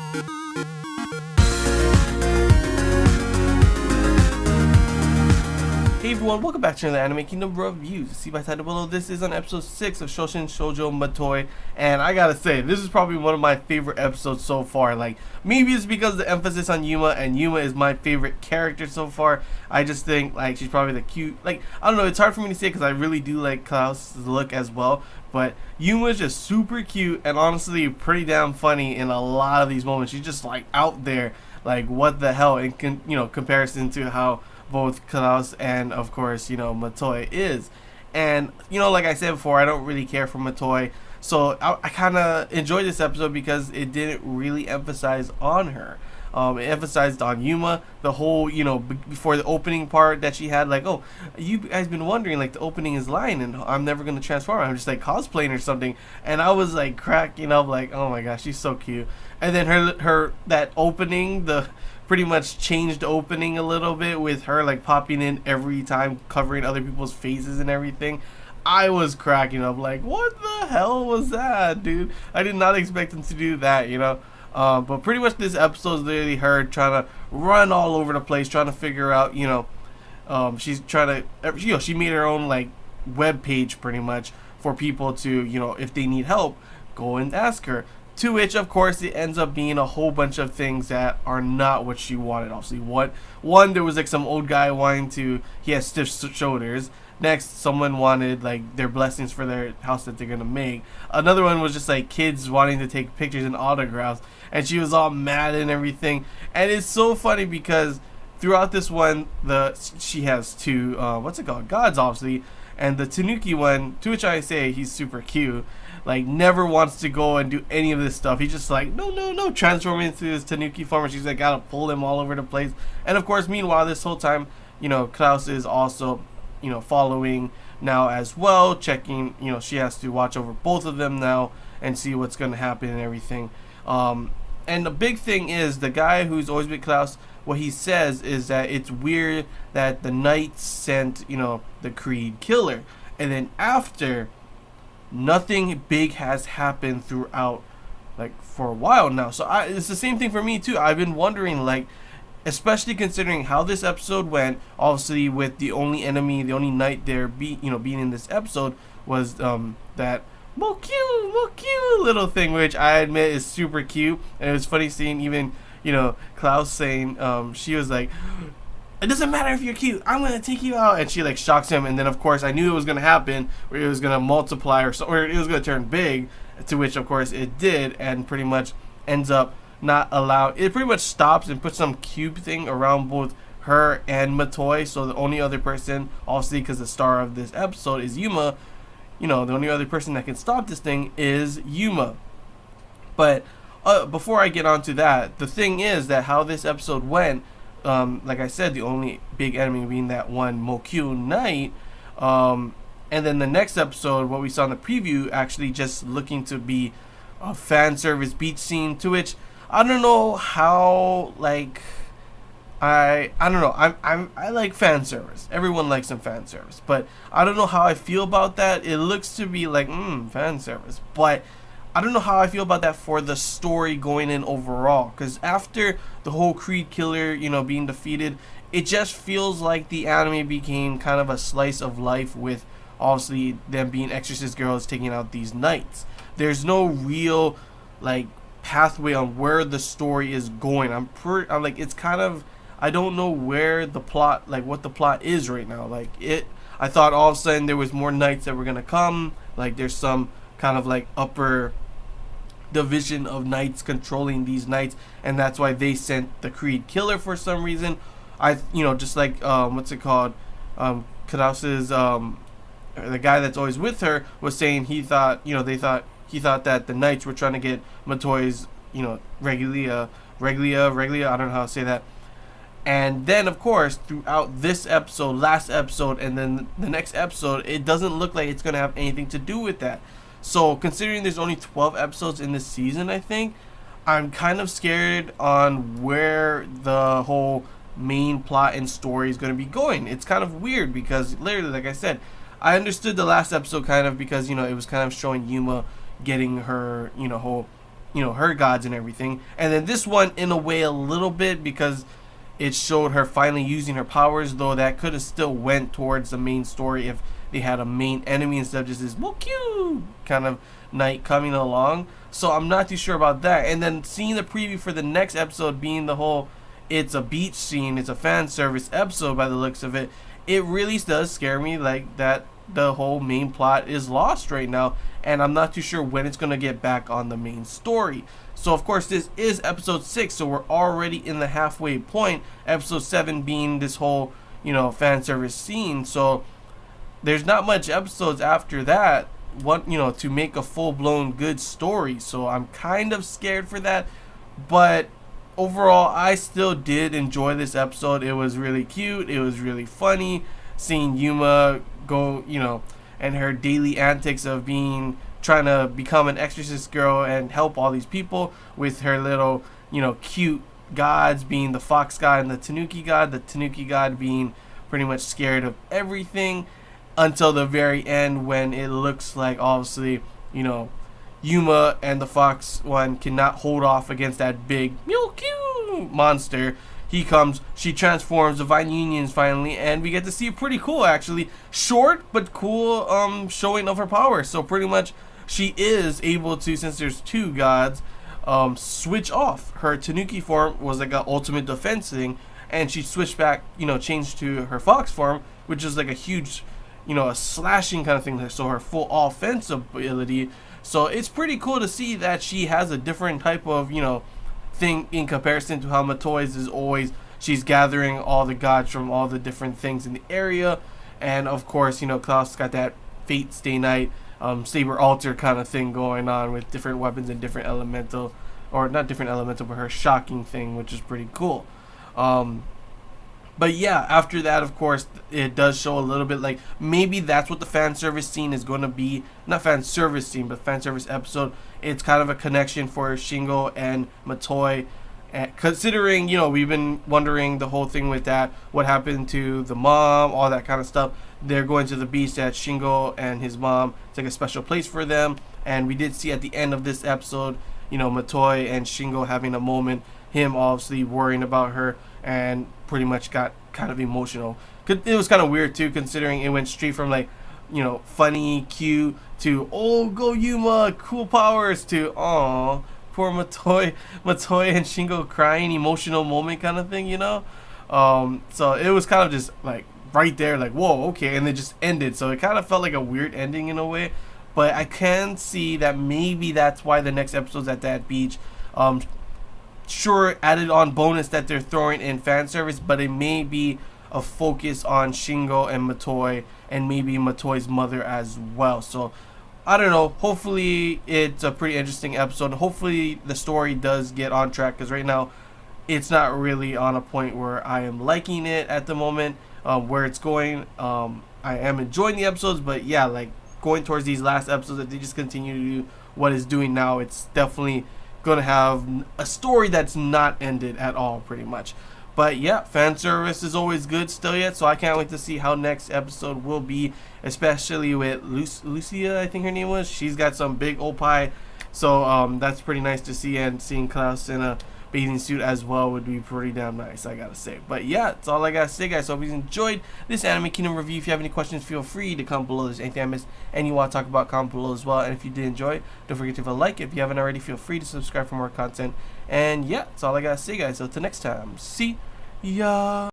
Hey everyone, welcome back to the Anime Kingdom Reviews. See by title below, this is on episode 6 of Soushin Shoujo Matoi, and I gotta say, this is probably one of my favorite episodes so far. Like, maybe it's because of the emphasis on Yuma, and Yuma is my favorite character so far. I just think, like, she's probably the cute, like, I don't know, it's hard for me to say because I really do like Klaus's look as well, but Yuma is just super cute and honestly pretty damn funny in a lot of these moments. She's just, like, out there, like, what the hell, in comparison to how both Klaus and, of course, Matoi is. And, like I said before, I don't really care for Matoi. So I kind of enjoyed this episode because it didn't really emphasize on her. It emphasized on Yuma, the whole, before the opening part that she had, like, oh, you guys been wondering, like, the opening is lying and I'm never going to transform. I'm just, like, cosplaying or something. And I was, like, cracking up, like, oh my gosh, she's so cute. And then her that opening, the pretty much changed opening a little bit with her, like, popping in every time, covering other people's faces and everything. I was cracking up, like, what the hell was that, dude? I did not expect him to do that, but pretty much this episode is literally her trying to run all over the place, trying to figure out, she's trying to, she made her own, like, web page pretty much for people to, if they need help, go and ask her. To which, of course, it ends up being a whole bunch of things that are not what she wanted. Obviously, one, there was like some old guy he has stiff shoulders. Next, someone wanted like their blessings for their house that they're gonna make. Another one was just like kids wanting to take pictures and autographs, and she was all mad and everything. And it's so funny because throughout this one, she has two gods, obviously, and the Tanuki one, to which I say he's super cute. Like, never wants to go and do any of this stuff. He's just like, no, transform into his Tanuki form. And she's like, gotta pull him all over the place. And of course, meanwhile, this whole time, Klaus is also, following now as well, checking, she has to watch over both of them now and see what's gonna happen and everything. And the big thing is, the guy who's always with Klaus, what he says is that it's weird that the Knights sent, the Creed killer. And then after, nothing big has happened throughout, like, for a while now. So it's the same thing for me too. I've been wondering, like, especially considering how this episode went, obviously with the only enemy, the only knight there being in this episode was that Mokyu little thing, which I admit is super cute. And it was funny seeing even Klaus saying she was like, it doesn't matter if you're cute, I'm gonna take you out, and she like shocks him. And then of course I knew it was gonna happen, where it was gonna multiply or it was gonna turn big, to which of course it did, and pretty much ends up not allowed. It pretty much stops and puts some cube thing around both her and Matoi. So the only other person, obviously because the star of this episode is Yuma, the only other person that can stop this thing is Yuma. But before I get on to that, the thing is that how this episode went, like I said, the only big enemy being that one Mokyu Knight, and then the next episode, what we saw in the preview, actually just looking to be a fan service beach scene, to which I don't know how, like, I don't know, I like fan service. Everyone likes some fan service, but I don't know how I feel about that. It looks to be like fan service, but I don't know how I feel about that for the story going in overall, because after the whole Creed killer, being defeated, it just feels like the anime became kind of a slice of life with obviously them being exorcist girls taking out these knights. There's no real like pathway on where the story is going. I'm like, it's kind of, I don't know where the plot, like what the plot is right now. Like I thought all of a sudden there was more knights that were gonna come. Like there's some kind of like upper division of knights controlling these knights, and that's why they sent the Creed killer for some reason. Just like Klaus's the guy that's always with her was saying he thought that the knights were trying to get Matoi's Reglia, I don't know how to say that. And then of course throughout this episode, last episode, and then the next episode, it doesn't look like it's gonna have anything to do with that. So considering there's only 12 episodes in this season, I think I'm kind of scared on where the whole main plot and story is going to be going. It's kind of weird because literally, like I said, I understood the last episode kind of because, it was kind of showing Yuma getting her, whole her gods and everything. And then this one, in a way, a little bit, because it showed her finally using her powers, though that could have still went towards the main story if they had a main enemy instead of just this cute kind of knight coming along. So I'm not too sure about that. And then seeing the preview for the next episode being the whole it's a beach scene, it's a fan service episode by the looks of it, it really does scare me, like that the whole main plot is lost right now, and I'm not too sure when it's going to get back on the main story. So of course this is episode 6, so we're already in the halfway point, episode 7 being this whole fan service scene. So there's not much episodes after that to make a full-blown good story. So I'm kind of scared for that, but overall I still did enjoy this episode. It was really cute, it was really funny seeing Yuma go, and her daily antics of trying to become an exorcist girl and help all these people with her little, cute gods, being the fox god and the tanuki god being pretty much scared of everything, until the very end when it looks like obviously, Yuma and the fox one cannot hold off against that big monster. He comes, she transforms, divine unions finally, and we get to see a pretty cool, actually short but cool showing of her power. So pretty much she is able to, since there's two gods, switch off. Her tanuki form was like an ultimate defense thing, and she switched back, changed to her fox form, which is like a huge, a slashing kind of thing, so her full offense ability. So it's pretty cool to see that she has a different type of, thing in comparison to how Matoi's is always, she's gathering all the gods from all the different things in the area. And of course, Klaus got that Fate Stay Night, Saber Altar kind of thing going on with different weapons and different elemental, or not different elemental, but her shocking thing, which is pretty cool. But yeah, after that, of course, it does show a little bit, like maybe that's what the fan service scene is going to be. Not fan service scene, but fan service episode. It's kind of a connection for Shingo and Matoi. And considering, we've been wondering the whole thing with that, what happened to the mom, all that kind of stuff. They're going to the beach that Shingo and his mom, it's like a special place for them. And we did see at the end of this episode, Matoi and Shingo having a moment, him obviously worrying about her, and pretty much got kind of emotional. It was kind of weird too, considering it went straight from like, funny, cute, to oh go Yuma, cool powers, to oh poor Matoi and Shingo crying, emotional moment kind of thing, So it was kind of just like right there, like whoa, okay, and it just ended. So it kind of felt like a weird ending in a way, but I can see that maybe that's why the next episode's at that beach. Sure, added on bonus that they're throwing in fan service, but it may be a focus on Shingo and Matoi, and maybe Matoi's mother as well. So I don't know, hopefully it's a pretty interesting episode. Hopefully the story does get on track, because right now it's not really on a point where I am liking it at the moment, where it's going. I am enjoying the episodes, but yeah, like going towards these last episodes, if they just continue to do what it's doing now, it's definitely gonna have a story that's not ended at all, pretty much. But yeah, fan service is always good still yet, so I can't wait to see how next episode will be, especially with Lucia, I think her name was. She's got some big old pie, so that's pretty nice to see, and seeing Klaus in a bathing suit as well would be pretty damn nice, I gotta say. But yeah, that's all I gotta say, guys. So hope you enjoyed this Anime Kingdom review. If you have any questions, feel free to comment below. There's anything I missed and you want to talk about, comment below as well. And if you did enjoy, don't forget to leave a like. If you haven't already, feel free to subscribe for more content. And yeah, that's all I gotta say, guys. So till next time, see ya.